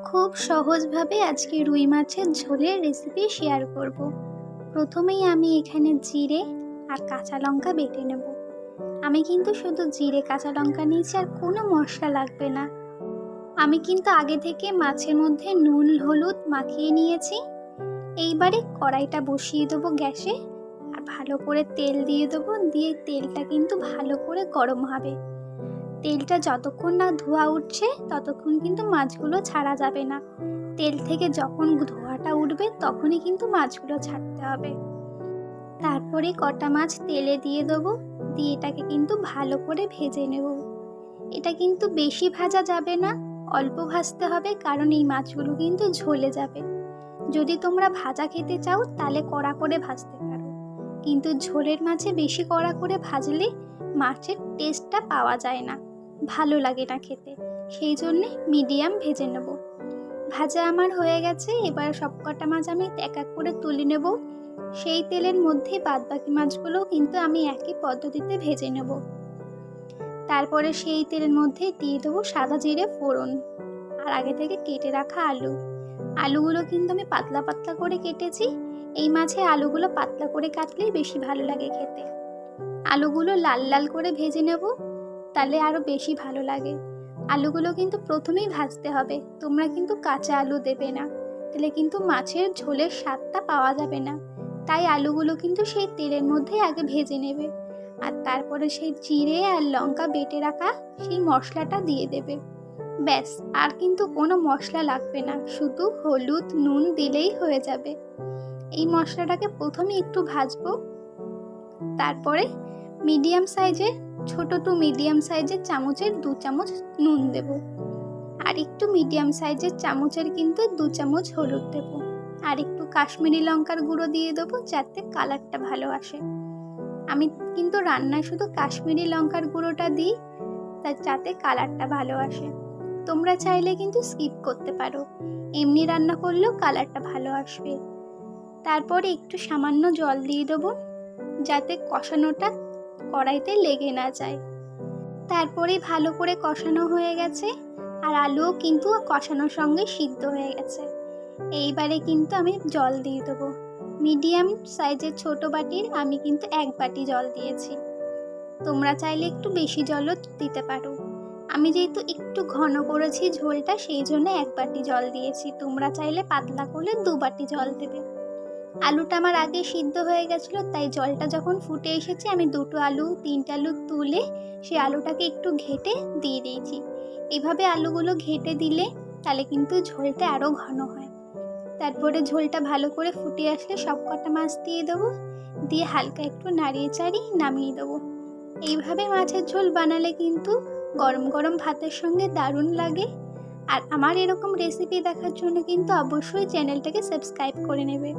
খুব সহজভাবে আজকে রুই মাছের ঝোলের রেসিপি শেয়ার করব। প্রথমেই আমি এখানে জিরে আর কাঁচা লঙ্কা বেটে নেব। আমি কিন্তু শুধু জিরে কাঁচা লঙ্কা নিয়েছি, আর কোনো মশলা লাগবে না। আমি কিন্তু আগে থেকে মাছের মধ্যে নুন হলুদ মাখিয়ে নিয়েছি। এইবারে কড়াইটা বসিয়ে দেবো গ্যাসে, আর ভালো করে তেল দিয়ে দেবো। দিয়ে তেলটা কিন্তু ভালো করে গরম হবে। তেলটা যতক্ষণ না ধোঁয়া উঠছে ততক্ষণ কিন্তু মাছগুলো ছাড়া যাবে না। তেল থেকে যখন ধোঁয়াটা উঠবে তখনই কিন্তু মাছগুলো ছাড়তে হবে। তারপরে কটা মাছ তেলে দিয়ে দেবো, দিয়ে এটাকে কিন্তু ভালো করে ভেজে নেব। এটা কিন্তু বেশি ভাজা যাবে না, অল্প ভাজতে হবে, কারণ এই মাছগুলো কিন্তু ঝলে যাবে। যদি তোমরা ভাজা খেতে চাও তাহলে কড়া করে ভাজতে পারো, কিন্তু ঝোলের মাছে বেশি কড়া করে ভাজলে মাছের টেস্টটা পাওয়া যায় না, ভালো লাগে না খেতে। সেই জন্যে মিডিয়াম ভেজে নেব। ভাজা আমার হয়ে গেছে। এবার সবকটা মাছ আমি এক এক করে তুলে নেব। সেই তেলের মধ্যে বাদবাকি মাছগুলো কিন্তু আমি একই পদ্ধতিতে ভেজে নেব। তারপরে সেই তেলের মধ্যে দিয়ে দেবো সাদা জিরে ফোড়ন, আর আগে থেকে কেটে রাখা আলুগুলো কিন্তু আমি পাতলা পাতলা করে কেটেছি। এই মাছে আলুগুলো পাতলা করে কাটলেই বেশি ভালো লাগে খেতে। আলুগুলো লাল লাল করে ভেজে নেব, তাহলে আরও বেশি ভালো লাগে। আলুগুলো কিন্তু প্রথমেই ভাজতে হবে, তোমরা কিন্তু কাঁচা আলু দেবে না, তাহলে কিন্তু মাছের ঝোলের স্বাদটা পাওয়া যাবে না। তাই আলুগুলো কিন্তু সেই তেলের মধ্যে আগে ভেজে নেবে, আর তারপরে সেই জিরে আর লঙ্কা বেটে রাখা সেই মশলাটা দিয়ে দেবে। ব্যাস, আর কিন্তু কোনো মশলা লাগবে না, শুধু হলুদ নুন দিলেই হয়ে যাবে। এই মশলাটাকে প্রথমে একটু ভাজবো। তারপরে মিডিয়াম সাইজের মিডিয়াম সাইজের চামচের 2 চামচ নুন দেব, আর একটু মিডিয়াম সাইজের চামচের কিন্তু 2 চামচ হলুদ দেব, আর একটু কাশ্মীরি লঙ্কার গুঁড়ো দিয়ে দেবো যাতে কালারটা ভালো আসে। আমি কিন্তু রান্নায় শুধু কাশ্মীরি লঙ্কার গুঁড়োটা দিই, যাতে কালারটা ভালো আসে। তোমরা চাইলে কিন্তু স্কিপ করতে পারো, এমনি রান্না করলেও কালারটা ভালো আসবে। তারপরে একটু সামান্য জল দিয়ে দেবো, যাতে কষানোটা কড়াইতে লেগে না যায়। তারপরে ভালো করে কষানো হয়ে গেছে, আর আলুও কিন্তু কষানোর সঙ্গে সিদ্ধ হয়ে গেছে। এইবারে কিন্তু আমি জল দিয়ে দেবো। মিডিয়াম সাইজের ছোট বাটির আমি কিন্তু 1 বাটি জল দিয়েছি। তোমরা চাইলে একটু বেশি জলও দিতে পারো। আমি যেহেতু একটু ঘন করেছি ঝোলটা, সেই জন্য 1 বাটি জল দিয়েছি। তোমরা চাইলে পাতলা করলে 2 বাটি জল দেবে। আলুটা আমার আগে সিদ্ধ হয়ে গেছিলো, তাই জলটা যখন ফুটে এসেছে আমি 2টো আলু 3টে আলু তুলে সেই আলুটাকে একটু ঘেটে দিয়ে দিয়েছি। এইভাবে আলুগুলো ঘেটে দিলে তাহলে কিন্তু ঝোলটা আরও ঘন হয়। তারপরে ঝোলটা ভালো করে ফুটে আসলে সবকটা মাছ দিয়ে দেবো, দিয়ে হালকা একটু নাড়িয়ে চাড়িয়ে নামিয়ে দেবো। এইভাবে মাছের ঝোল বানালে কিন্তু গরম গরম ভাতের সঙ্গে দারুণ লাগে। আর আমার এরকম রেসিপি দেখার জন্য কিন্তু অবশ্যই চ্যানেলটাকে সাবস্ক্রাইব করে নেবে।